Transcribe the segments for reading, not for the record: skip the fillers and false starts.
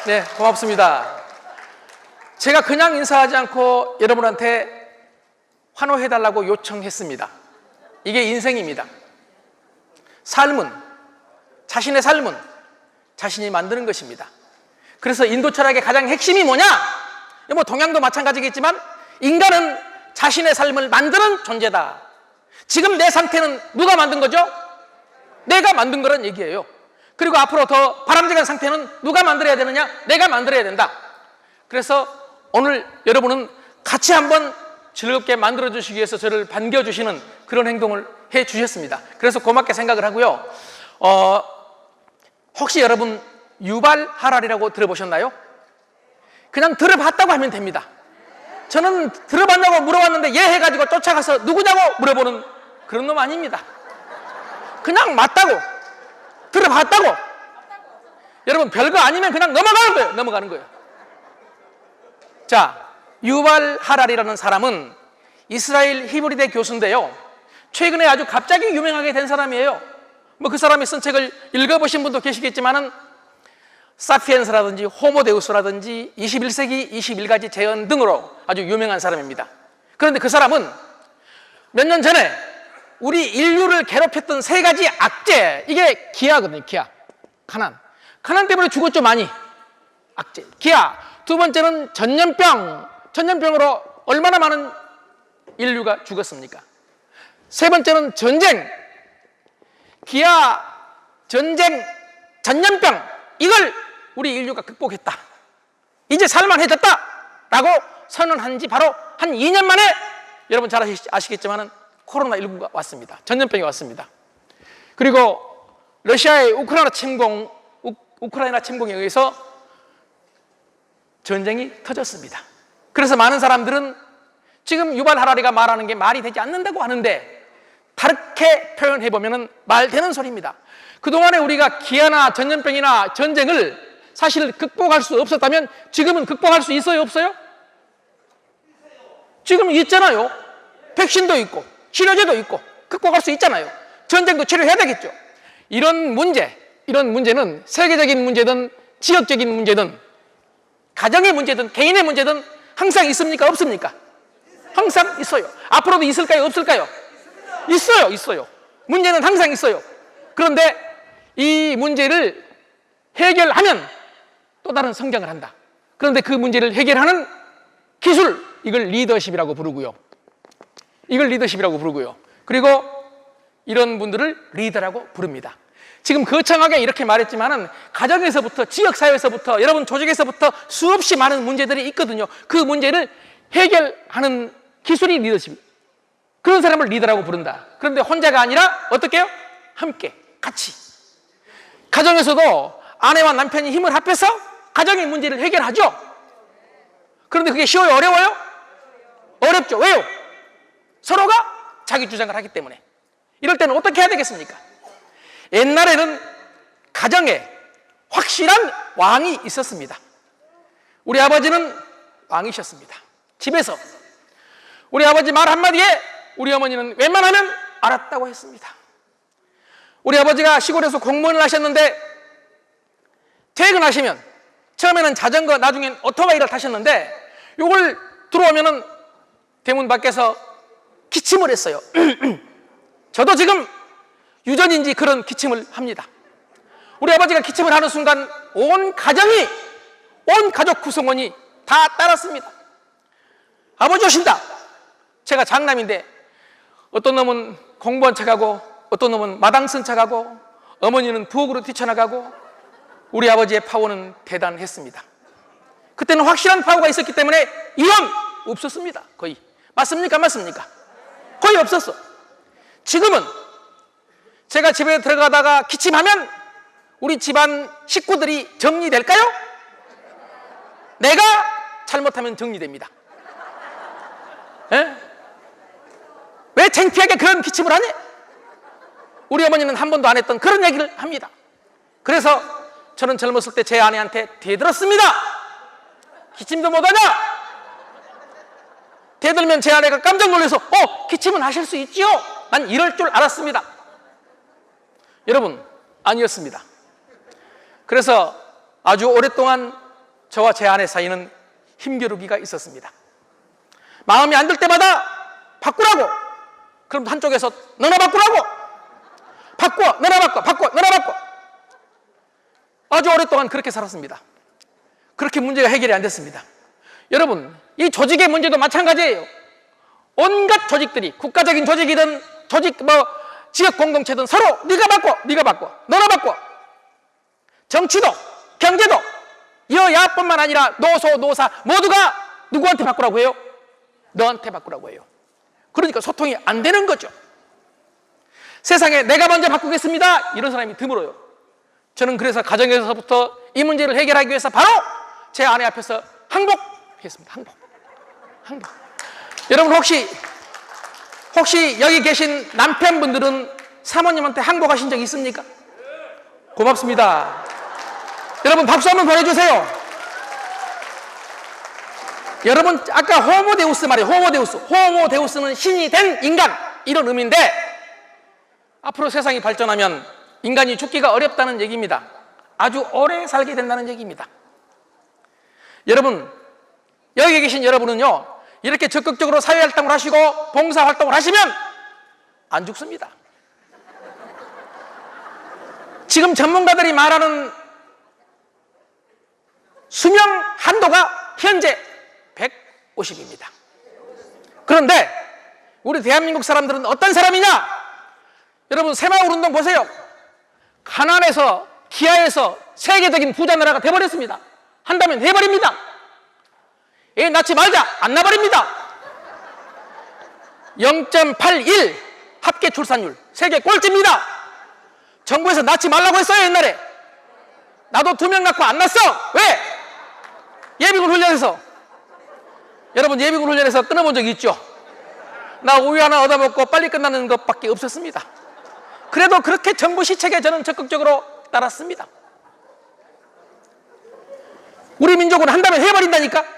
네, 고맙습니다. 제가 그냥 인사하지 않고 여러분한테 환호해달라고 요청했습니다. 이게 인생입니다. 자신의 삶은 자신이 만드는 것입니다. 그래서 인도 철학의 가장 핵심이 뭐냐? 뭐 동양도 마찬가지겠지만 인간은 자신의 삶을 만드는 존재다. 지금 내 상태는 누가 만든 거죠? 내가 만든 거란 얘기예요. 그리고 앞으로 더 바람직한 상태는 누가 만들어야 되느냐? 내가 만들어야 된다. 그래서 오늘 여러분은 같이 한번 즐겁게 만들어 주시기 위해서 저를 반겨주시는 그런 행동을 해 주셨습니다. 그래서 고맙게 생각을 하고요. 혹시 여러분 유발 하랄이라고 들어보셨나요? 그냥 들어봤다고 하면 됩니다. 저는 들어봤냐고 물어봤는데 예 해가지고 쫓아가서 누구냐고 물어보는 그런 놈 아닙니다. 그냥 맞다고 들어봤다고. 여러분 별거 아니면 그냥 넘어가는 거예요. 자, 유발 하랄이라는 사람은 이스라엘 히브리대 교수인데요, 최근에 아주 갑자기 유명하게 된 사람이에요. 뭐 그 사람이 쓴 책을 읽어보신 분도 계시겠지만은 사피엔스라든지 호모데우스라든지 21세기 21가지 재현 등으로 아주 유명한 사람입니다. 그런데 그 사람은 몇 년 전에 우리 인류를 괴롭혔던 세 가지 악재, 이게 기아거든요. 기아, 가난 때문에 죽었죠, 많이. 악재, 기아. 두 번째는 전염병으로 얼마나 많은 인류가 죽었습니까? 세 번째는 전쟁. 기아, 전쟁, 전염병, 이걸 우리 인류가 극복했다. 이제 살만해졌다 라고 선언한 지 바로 한 2년 만에 여러분 잘 아시겠지만 코로나19가 왔습니다. 전염병이 왔습니다. 그리고 러시아의 우크라이나 침공에 의해서 전쟁이 터졌습니다. 그래서 많은 사람들은 지금 유발 하라리가 말하는 게 말이 되지 않는다고 하는데, 다르게 표현해보면 말 되는 소리입니다. 그동안에 우리가 기아나 전염병이나 전쟁을 사실 극복할 수 없었다면 지금은 극복할 수 있어요, 없어요? 지금 있잖아요. 백신도 있고 치료제도 있고 극복할 수 있잖아요. 전쟁도 치료해야 되겠죠. 이런 문제는 세계적인 문제든 지역적인 문제든 가정의 문제든 개인의 문제든 항상 있습니까, 없습니까? 항상 있어요. 앞으로도 있을까요, 없을까요? 있어요. 문제는 항상 있어요. 그런데 이 문제를 해결하면 또 다른 성장을 한다. 그런데 그 문제를 해결하는 기술, 이걸 리더십이라고 부르고요. 그리고 이런 분들을 리더라고 부릅니다. 지금 거창하게 이렇게 말했지만은 가정에서부터, 지역사회에서부터, 여러분 조직에서부터 수없이 많은 문제들이 있거든요. 그 문제를 해결하는 기술이 리더십입니다. 그런 사람을 리더라고 부른다. 그런데 혼자가 아니라 어떻게 해요? 함께, 같이. 가정에서도 아내와 남편이 힘을 합해서 가정의 문제를 해결하죠. 그런데 그게 쉬워요, 어려워요? 어렵죠. 왜요? 서로가 자기 주장을 하기 때문에. 이럴 때는 어떻게 해야 되겠습니까? 옛날에는 가정에 확실한 왕이 있었습니다. 우리 아버지는 왕이셨습니다. 집에서 우리 아버지 말 한마디에 우리 어머니는 웬만하면 알았다고 했습니다. 우리 아버지가 시골에서 공무원을 하셨는데 퇴근하시면 처음에는 자전거, 나중엔 오토바이를 타셨는데 이걸 들어오면은 대문 밖에서 기침을 했어요. 저도 지금 유전인지 그런 기침을 합니다. 우리 아버지가 기침을 하는 순간 온 가족 구성원이 다 따랐습니다. 아버지 오신다. 제가 장남인데 어떤 놈은 공부한 척하고 어떤 놈은 마당 쓴 척하고 어머니는 부엌으로 뛰쳐나가고 우리 아버지의 파워는 대단했습니다. 그때는 확실한 파워가 있었기 때문에 이런 없었습니다. 거의. 맞습니까? 거의 없었어. 지금은 제가 집에 들어가다가 기침하면 우리 집안 식구들이 정리될까요? 내가 잘못하면 정리됩니다. 에? 왜 창피하게 그런 기침을 하니? 우리 어머니는 한 번도 안 했던 그런 얘기를 합니다. 그래서 저는 젊었을 때 제 아내한테 대들었습니다. 기침도 못하냐? 대들면 제 아내가 깜짝 놀라서 기침은 하실 수 있지요? 난 이럴 줄 알았습니다. 여러분, 아니었습니다. 그래서 아주 오랫동안 저와 제 아내 사이는 힘겨루기가 있었습니다. 마음이 안 들 때마다 바꾸라고. 그럼 한쪽에서 너나 바꾸라고. 바꿔, 너나 바꿔, 바꿔, 너나 바꿔. 아주 오랫동안 그렇게 살았습니다. 그렇게 문제가 해결이 안 됐습니다. 여러분, 이 조직의 문제도 마찬가지예요. 온갖 조직들이 국가적인 조직이든 지역 공동체든 서로 네가 바꿔, 네가 바꿔, 너나 바꿔. 정치도 경제도 여야뿐만 아니라 노소 노사 모두가 누구한테 바꾸라고 해요? 너한테 바꾸라고 해요. 그러니까 소통이 안 되는 거죠. 세상에 내가 먼저 바꾸겠습니다 이런 사람이 드물어요. 저는 그래서 가정에서부터 이 문제를 해결하기 위해서 바로 제 아내 앞에서 항복했습니다. 항복. 여러분 혹시 여기 계신 남편분들은 사모님한테 항복하신 적 있습니까? 고맙습니다. 여러분 박수 한번 보내주세요. 여러분 아까 호모데우스 말이에요. 호모데우스는 신이 된 인간 이런 의미인데 앞으로 세상이 발전하면 인간이 죽기가 어렵다는 얘기입니다. 아주 오래 살게 된다는 얘기입니다. 여러분 여기 계신 여러분은요 이렇게 적극적으로 사회활동을 하시고 봉사활동을 하시면 안 죽습니다. 지금 전문가들이 말하는 수명 한도가 현재 150입니다. 그런데 우리 대한민국 사람들은 어떤 사람이냐? 여러분 새마을운동 보세요. 가난해서 기아에서 세계적인 부자 나라가 돼버렸습니다. 한다면 해버립니다. 애 낳지 말자 안 낳아버립니다. 0.81 합계 출산율 세계 꼴찌입니다. 정부에서 낳지 말라고 했어요. 옛날에 나도 2명 낳고 안 낳았어. 왜? 예비군 훈련에서. 여러분 예비군 훈련에서 끊어본 적이 있죠? 나 우유 하나 얻어먹고 빨리 끝나는 것밖에 없었습니다. 그래도 그렇게 정부 시책에 저는 적극적으로 따랐습니다. 우리 민족은 한다면 해버린다니까.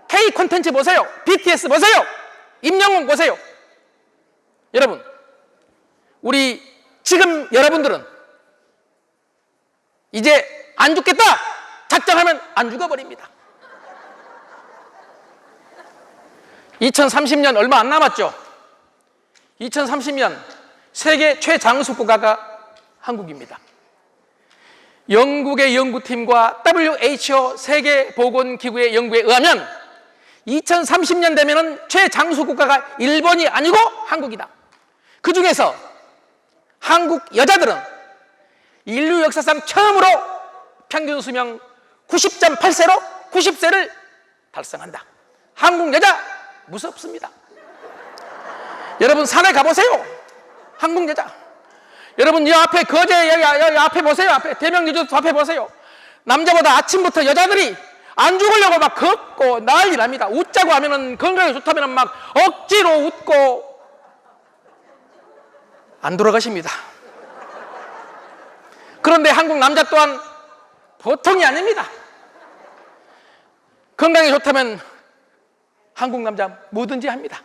K 콘텐츠 보세요. BTS 보세요. 임영웅 보세요. 여러분 우리 지금 여러분들은 이제 안 죽겠다 작정하면 안 죽어버립니다. 2030년 얼마 안 남았죠. 2030년 세계 최장수 국가가 한국입니다. 영국의 연구팀과 WHO 세계보건기구의 연구에 의하면 2030년 되면 최장수 국가가 일본이 아니고 한국이다. 그 중에서 한국 여자들은 인류 역사상 처음으로 평균 수명 90.8세로 90세를 달성한다. 한국 여자 무섭습니다. 여러분 산에 가보세요. 한국 여자. 여러분 이 앞에 거제 여기 앞에 보세요. 앞에 대명리조트 앞에 보세요. 남자보다 아침부터 여자들이 안 죽으려고 막 걷고 난리 납니다. 웃자고 하면은 건강에 좋다면 막 억지로 웃고 안 돌아가십니다. 그런데 한국 남자 또한 보통이 아닙니다. 건강에 좋다면 한국 남자 뭐든지 합니다.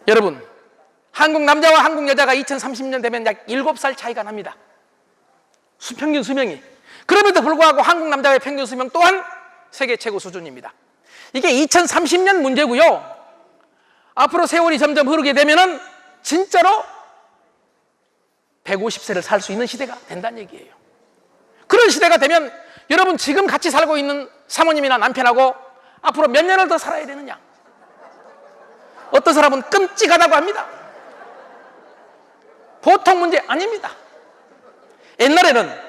여러분 한국 남자와 한국 여자가 2030년 되면 약 7살 차이가 납니다. 평균 수명이. 그럼에도 불구하고 한국 남자의 평균 수명 또한 세계 최고 수준입니다. 이게 2030년 문제고요. 앞으로 세월이 점점 흐르게 되면은 진짜로 150세를 살 수 있는 시대가 된다는 얘기예요. 그런 시대가 되면 여러분 지금 같이 살고 있는 사모님이나 남편하고 앞으로 몇 년을 더 살아야 되느냐? 어떤 사람은 끔찍하다고 합니다. 보통 문제 아닙니다. 옛날에는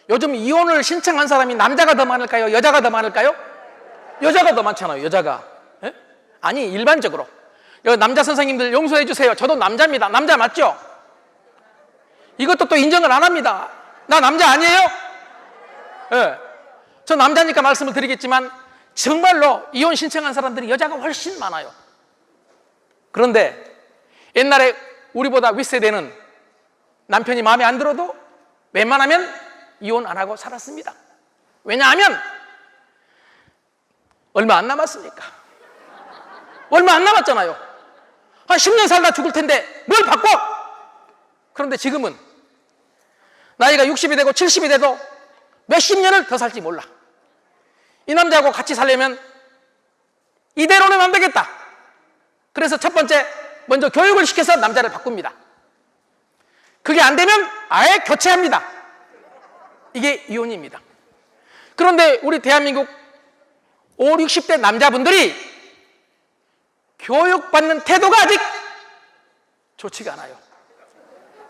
요즘 이혼을 신청한 사람이 남자가 더 많을까요? 여자가 더 많을까요? 여자가 더 많잖아요. 여자가. 에? 아니 일반적으로 남자 선생님들 용서해 주세요. 저도 남자입니다. 남자 맞죠? 이것도 또 인정을 안 합니다. 나 남자 아니에요? 네. 저 남자니까 말씀을 드리겠지만 정말로 이혼 신청한 사람들이 여자가 훨씬 많아요. 그런데 옛날에 우리보다 윗세대는 남편이 마음에 안 들어도 웬만하면 이혼 안 하고 살았습니다. 왜냐하면 얼마 안 남았으니까. 얼마 안 남았잖아요. 한 10년 살다 죽을 텐데 뭘 바꿔? 그런데 지금은 나이가 60이 되고 70이 돼도 몇십 년을 더 살지 몰라. 이 남자하고 같이 살려면 이대로는 안 되겠다. 그래서 첫 번째, 먼저 교육을 시켜서 남자를 바꿉니다. 그게 안 되면 아예 교체합니다. 이게 이혼입니다. 그런데 우리 대한민국 5, 60대 남자분들이 교육받는 태도가 아직 좋지가 않아요.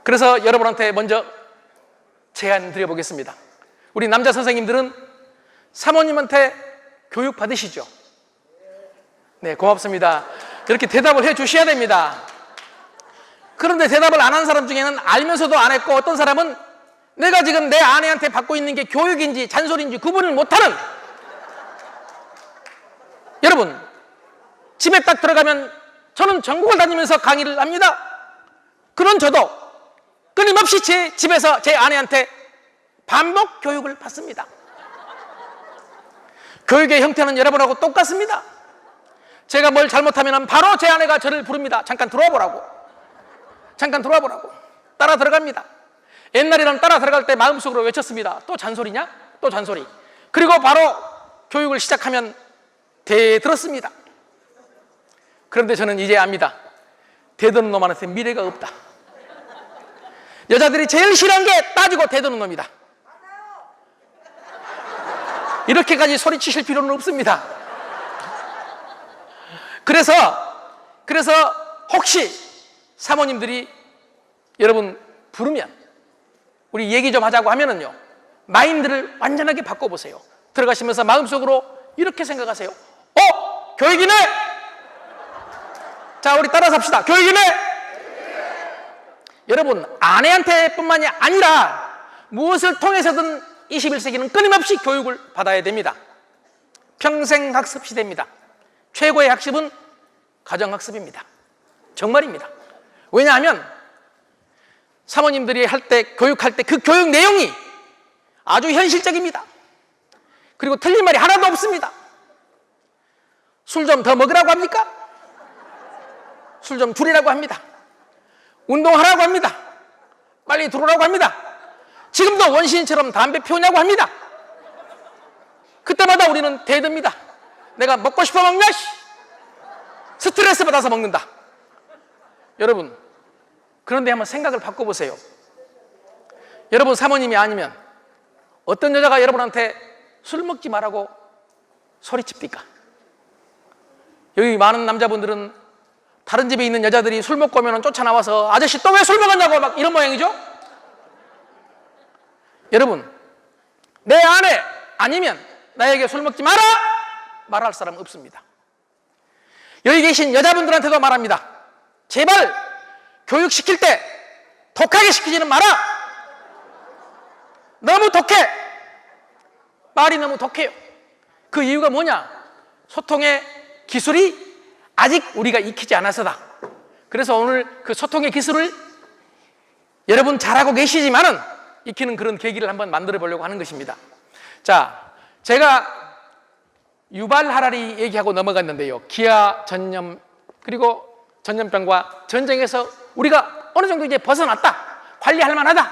그래서 여러분한테 먼저 제안 드려보겠습니다. 우리 남자 선생님들은 사모님한테 교육 받으시죠? 네, 고맙습니다. 이렇게 대답을 해 주셔야 됩니다. 그런데 대답을 안 한 사람 중에는 알면서도 안 했고, 어떤 사람은 내가 지금 내 아내한테 받고 있는 게 교육인지 잔소리인지 구분을 못하는, 여러분, 집에 딱 들어가면 저는 전국을 다니면서 강의를 합니다. 그런 저도 끊임없이 제 집에서 제 아내한테 반복 교육을 받습니다. 교육의 형태는 여러분하고 똑같습니다. 제가 뭘 잘못하면 바로 제 아내가 저를 부릅니다. 잠깐 들어와 보라고. 잠깐 들어와 보라고. 따라 들어갑니다. 옛날에는 따라 들어갈 때 마음속으로 외쳤습니다. 또 잔소리냐? 또 잔소리. 그리고 바로 교육을 시작하면 대들었습니다. 그런데 저는 이제 압니다. 대드는 놈한테 미래가 없다. 여자들이 제일 싫어하는 게 따지고 대드는 놈이다. 이렇게까지 소리치실 필요는 없습니다. 그래서 혹시 사모님들이 여러분 부르면 우리 얘기 좀 하자고 하면은요, 마인드를 완전하게 바꿔보세요. 들어가시면서 마음속으로 이렇게 생각하세요. 교육이네! 자, 우리 따라서 합시다. 교육이네! 여러분, 아내한테 뿐만이 아니라 무엇을 통해서든 21세기는 끊임없이 교육을 받아야 됩니다. 평생 학습 시대입니다. 최고의 학습은 가정학습입니다. 정말입니다. 왜냐하면 사모님들이 교육할 때 그 교육 내용이 아주 현실적입니다. 그리고 틀린 말이 하나도 없습니다. 술 좀 더 먹으라고 합니까? 술 좀 줄이라고 합니다. 운동하라고 합니다. 빨리 들어오라고 합니다. 지금도 원시인처럼 담배 피우냐고 합니다. 그때마다 우리는 대듭니다. 내가 먹고 싶어 먹냐? 스트레스 받아서 먹는다. 여러분, 그런데 한번 생각을 바꿔보세요. 여러분 사모님이 아니면 어떤 여자가 여러분한테 술 먹지 말라고 소리칩니까? 여기 많은 남자분들은 다른 집에 있는 여자들이 술 먹고 오면 쫓아나와서 아저씨 또 왜 술 먹었냐고 막 이런 모양이죠? 여러분, 내 아내 아니면 나에게 술 먹지 마라! 말할 사람 없습니다. 여기 계신 여자분들한테도 말합니다. 제발 교육시킬 때 독하게 시키지는 마라! 너무 독해! 말이 너무 독해요. 그 이유가 뭐냐? 소통의 기술이 아직 우리가 익히지 않아서다. 그래서 오늘 그 소통의 기술을 여러분 잘하고 계시지만은 익히는 그런 계기를 한번 만들어 보려고 하는 것입니다. 자, 제가 유발 하라리 얘기하고 넘어갔는데요. 기아 전염 그리고 전염병과 전쟁에서 우리가 어느 정도 이제 벗어났다. 관리할 만하다.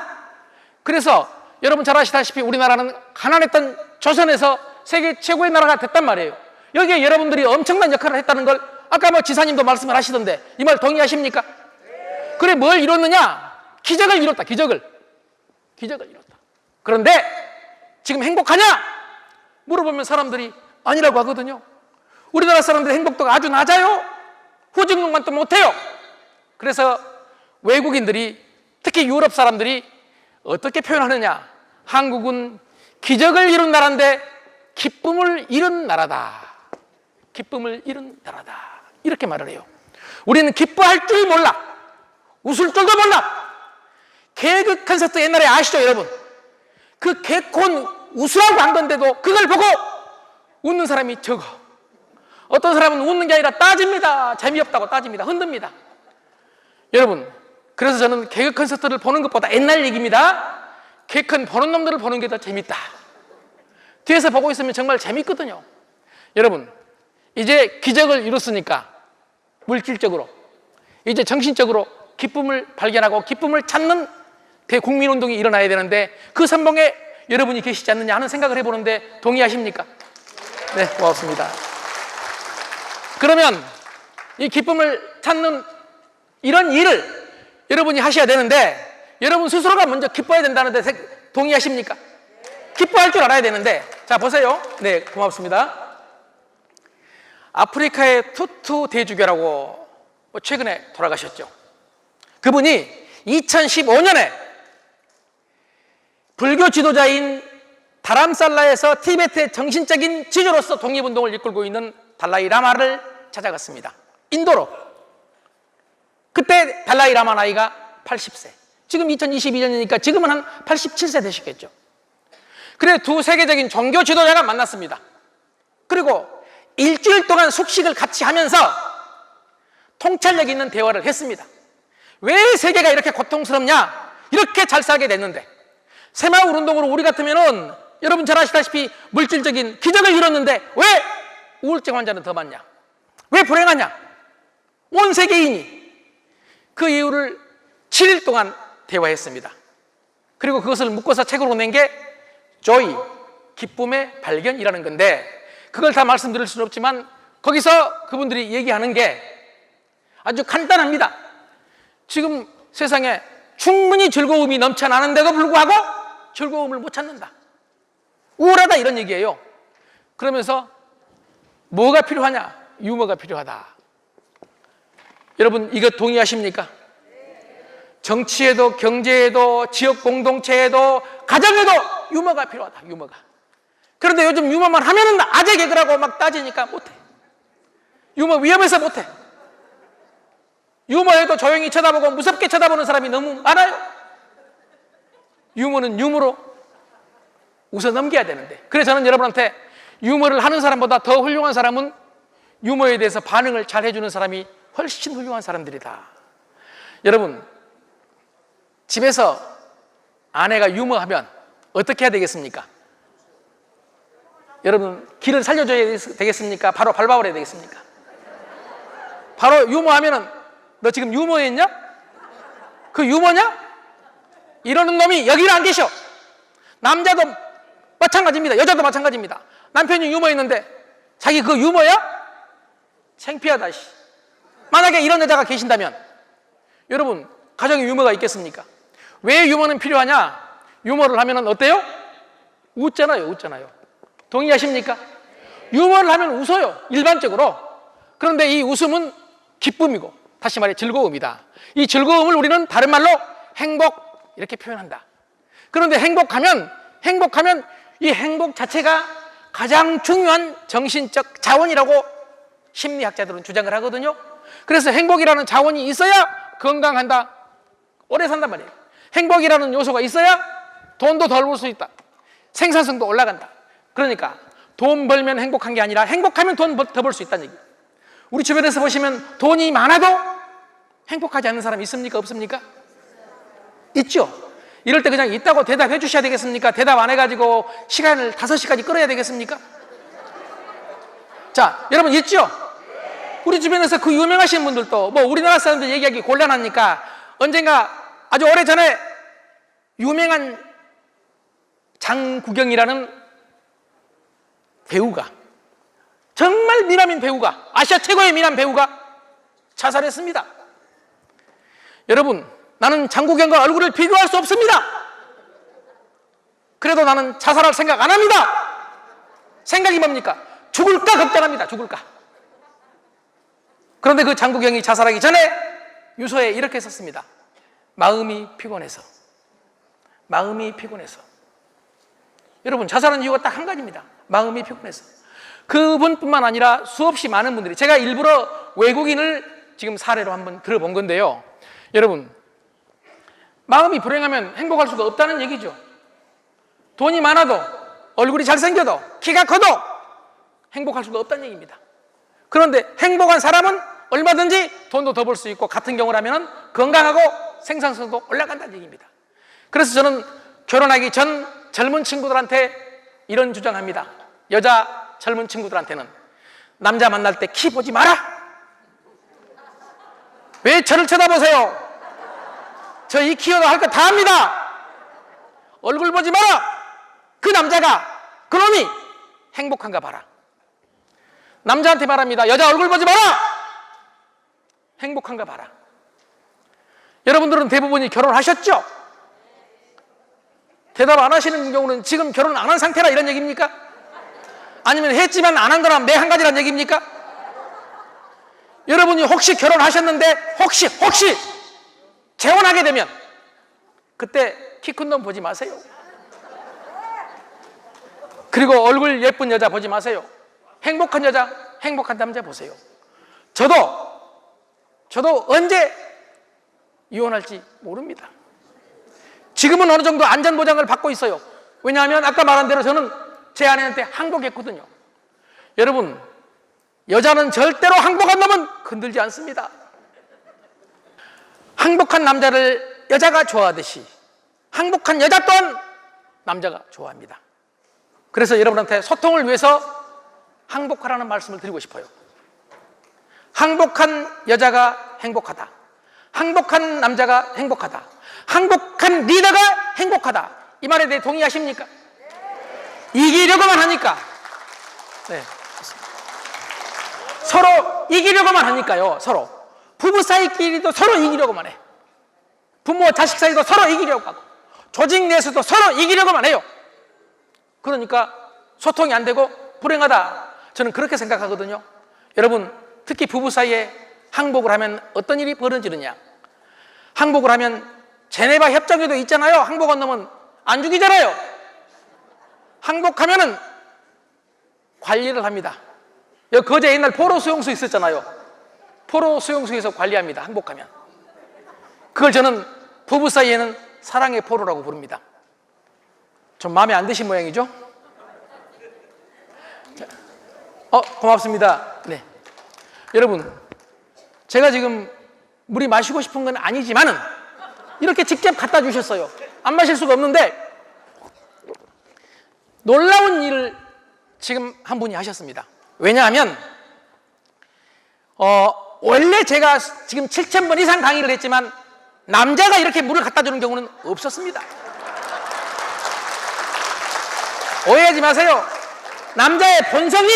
그래서 여러분 잘 아시다시피 우리나라는 가난했던 조선에서 세계 최고의 나라가 됐단 말이에요. 여기에 여러분들이 엄청난 역할을 했다는 걸 아까 뭐 지사님도 말씀을 하시던데 이 말 동의하십니까? 그래, 뭘 이뤘느냐? 기적을 이뤘다. 기적을 이뤘다. 그런데 지금 행복하냐? 물어보면 사람들이 아니라고 하거든요. 우리나라 사람들의 행복도가 아주 낮아요. 후진국만도 못해요. 그래서 외국인들이, 특히 유럽 사람들이 어떻게 표현하느냐? 한국은 기적을 이룬 나라인데 기쁨을 잃은 나라다. 기쁨을 잃은 나라다. 이렇게 말을 해요. 우리는 기뻐할 줄 몰라. 웃을 줄도 몰라. 개그 콘서트 옛날에 아시죠, 여러분? 그 개콘 웃으라고 한 건데도 그걸 보고 웃는 사람이 적어. 어떤 사람은 웃는 게 아니라 따집니다. 재미없다고 따집니다. 흔듭니다. 여러분, 그래서 저는 개그 콘서트를 보는 것보다 옛날 얘기입니다. 개콘 보는 놈들을 보는 게 더 재밌다. 뒤에서 보고 있으면 정말 재밌거든요. 여러분, 이제 기적을 이뤘으니까 물질적으로, 이제 정신적으로 기쁨을 발견하고 기쁨을 찾는 대국민운동이 일어나야 되는데 그 선봉에 여러분이 계시지 않느냐 하는 생각을 해보는데 동의하십니까? 네, 고맙습니다. 그러면 이 기쁨을 찾는 이런 일을 여러분이 하셔야 되는데 여러분 스스로가 먼저 기뻐야 된다는데 동의하십니까? 기뻐할 줄 알아야 되는데, 자 보세요. 네, 고맙습니다. 아프리카의 투투 대주교라고 최근에 돌아가셨죠. 그분이 2015년에 불교 지도자인 다람살라에서 티베트의 정신적인 지주로서 독립운동을 이끌고 있는 달라이 라마를 찾아갔습니다. 인도로. 그때 달라이 라마 나이가 80세. 지금 2022년이니까 지금은 한 87세 되시겠죠. 그래 두 세계적인 종교 지도자가 만났습니다. 그리고 일주일 동안 숙식을 같이 하면서 통찰력 있는 대화를 했습니다. 왜 세계가 이렇게 고통스럽냐? 이렇게 잘 살게 됐는데 새마을 운동으로 우리 같으면은 여러분 잘 아시다시피 물질적인 기적을 이뤘는데 왜 우울증 환자는 더 많냐? 왜 불행하냐? 온 세계인이 그 이유를 7일 동안 대화했습니다. 그리고 그것을 묶어서 책으로 낸 게 조이, 기쁨의 발견이라는 건데 그걸 다 말씀드릴 수는 없지만 거기서 그분들이 얘기하는 게 아주 간단합니다. 지금 세상에 충분히 즐거움이 넘쳐나는데도 불구하고 즐거움을 못 찾는다. 우울하다 이런 얘기예요. 그러면서 뭐가 필요하냐? 유머가 필요하다. 여러분 이거 동의하십니까? 정치에도 경제에도 지역 공동체에도 가정에도 유머가 필요하다. 유머가. 그런데 요즘 유머만 하면은 아재 개그라고 막 따지니까 못해. 유머 위험해서 못해. 유머에도 조용히 쳐다보고 무섭게 쳐다보는 사람이 너무 많아요. 유머는 유머로 웃어 넘겨야 되는데, 그래서 저는 여러분한테 유머를 하는 사람보다 더 훌륭한 사람은 유머에 대해서 반응을 잘 해주는 사람이 훨씬 훌륭한 사람들이다. 여러분 집에서 아내가 유머하면 어떻게 해야 되겠습니까? 여러분 길을 살려줘야 되겠습니까? 바로 밟아버려야 되겠습니까? 바로 유머하면은 너 지금 유머했냐? 그 유머냐? 이러는 놈이 여기는 안 계셔. 남자도 마찬가지입니다. 여자도 마찬가지입니다. 남편이 유머했는데 자기 그 유머야? 창피하다. 만약에 이런 여자가 계신다면 여러분 가정에 유머가 있겠습니까? 왜 유머는 필요하냐? 유머를 하면 어때요? 웃잖아요. 웃잖아요. 동의하십니까? 유머를 하면 웃어요. 일반적으로. 그런데 이 웃음은 기쁨이고 다시 말해 즐거움이다. 이 즐거움을 우리는 다른 말로 행복 이렇게 표현한다. 그런데 행복하면 이 행복 자체가 가장 중요한 정신적 자원이라고 심리학자들은 주장을 하거든요. 그래서 행복이라는 자원이 있어야 건강한다. 오래 산단 말이에요. 행복이라는 요소가 있어야 돈도 덜 벌 수 있다. 생산성도 올라간다. 그러니까 돈 벌면 행복한 게 아니라 행복하면 돈 더 벌 수 있다는 얘기예요. 우리 주변에서 보시면 돈이 많아도 행복하지 않는 사람 있습니까? 없습니까? 있죠. 이럴 때 그냥 있다고 대답해 주셔야 되겠습니까? 대답 안 해가지고 시간을 5시까지 끌어야 되겠습니까? 자, 여러분 있죠? 우리 주변에서 그 유명하신 분들도 뭐 우리나라 사람들 얘기하기 곤란하니까 언젠가 아주 오래전에 유명한 장구경이라는 배우가, 정말 미남인 배우가, 아시아 최고의 미남 배우가 자살했습니다. 여러분, 나는 장구경과 얼굴을 비교할 수 없습니다. 그래도 나는 자살할 생각 안 합니다. 생각이 뭡니까? 죽을까 걱정합니다. 죽을까. 그런데 그 장구경이 자살하기 전에 유서에 이렇게 썼습니다. 마음이 피곤해서. 마음이 피곤해서. 여러분 자살한 이유가 딱 한 가지입니다. 마음이 피곤해서. 그분뿐만 아니라 수없이 많은 분들이, 제가 일부러 외국인을 지금 사례로 한번 들어본 건데요. 여러분 마음이 불행하면 행복할 수가 없다는 얘기죠. 돈이 많아도 얼굴이 잘생겨도 키가 커도 행복할 수가 없다는 얘기입니다. 그런데 행복한 사람은 얼마든지 돈도 더 벌 수 있고 같은 경우라면 건강하고 생산성도 올라간다는 얘기입니다. 그래서 저는 결혼하기 전 젊은 친구들한테 이런 주장합니다. 여자 젊은 친구들한테는 남자 만날 때 키 보지 마라. 왜 저를 쳐다보세요? 저 이 키여도 할 거 다 합니다. 얼굴 보지 마라. 그 남자가, 그놈이 행복한가 봐라. 남자한테 말합니다. 여자 얼굴 보지 마라. 행복한가 봐라. 여러분들은 대부분이 결혼하셨죠? 대답 안 하시는 경우는 지금 결혼 안 한 상태라 이런 얘기입니까? 아니면 했지만 안 한 거랑 매 한 가지란 얘기입니까? 여러분이 혹시 결혼하셨는데 혹시 재혼하게 되면 그때 키 큰 놈 보지 마세요. 그리고 얼굴 예쁜 여자 보지 마세요. 행복한 여자, 행복한 남자 보세요. 저도 언제 이혼할지 모릅니다. 지금은 어느 정도 안전보장을 받고 있어요. 왜냐하면 아까 말한 대로 저는 제 아내한테 항복했거든요. 여러분, 여자는 절대로 항복한 놈은 건들지 않습니다. 항복한 남자를 여자가 좋아하듯이 항복한 여자 또한 남자가 좋아합니다. 그래서 여러분한테 소통을 위해서 항복하라는 말씀을 드리고 싶어요. 항복한 여자가 행복하다. 항복한 남자가 행복하다. 항복한 리더가 행복하다. 이 말에 대해 동의하십니까? 이기려고만 하니까. 네, 서로 이기려고만 하니까요. 서로 부부 사이끼리도 서로 이기려고만 해. 부모 자식 사이도 서로 이기려고 하고 조직 내에서도 서로 이기려고만 해요. 그러니까 소통이 안 되고 불행하다. 저는 그렇게 생각하거든요. 여러분, 특히 부부 사이에 항복을 하면 어떤 일이 벌어지느냐. 항복을 하면 제네바 협정에도 있잖아요. 항복한 놈은 안 죽이잖아요. 항복하면은 관리를 합니다. 여기 거제 옛날 포로 수용소 있었잖아요. 포로 수용소에서 관리합니다. 항복하면. 그걸 저는 부부 사이에는 사랑의 포로라고 부릅니다. 좀 마음에 안 드신 모양이죠? 고맙습니다. 네. 여러분, 제가 지금 물이 마시고 싶은 건 아니지만은 이렇게 직접 갖다 주셨어요. 안 마실 수가 없는데 놀라운 일을 지금 한 분이 하셨습니다. 왜냐하면 원래 제가 지금 7,000번 이상 강의를 했지만 남자가 이렇게 물을 갖다 주는 경우는 없었습니다. 오해하지 마세요. 남자의 본성이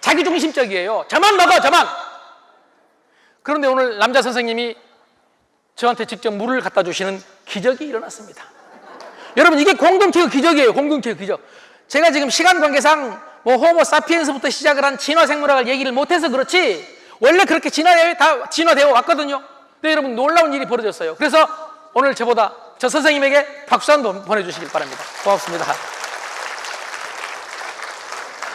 자기중심적이에요. 저만 먹어, 저만. 그런데 오늘 남자 선생님이 저한테 직접 물을 갖다 주시는 기적이 일어났습니다. 여러분, 이게 공동체의 기적이에요. 공동체의 기적. 제가 지금 시간 관계상 호모 사피엔스부터 시작을 한 진화생물학을 얘기를 못해서 그렇지 원래 그렇게 진화되어 왔거든요. 근데 여러분, 놀라운 일이 벌어졌어요. 그래서 오늘 저 선생님에게 박수 한 번 보내주시길 바랍니다. 고맙습니다.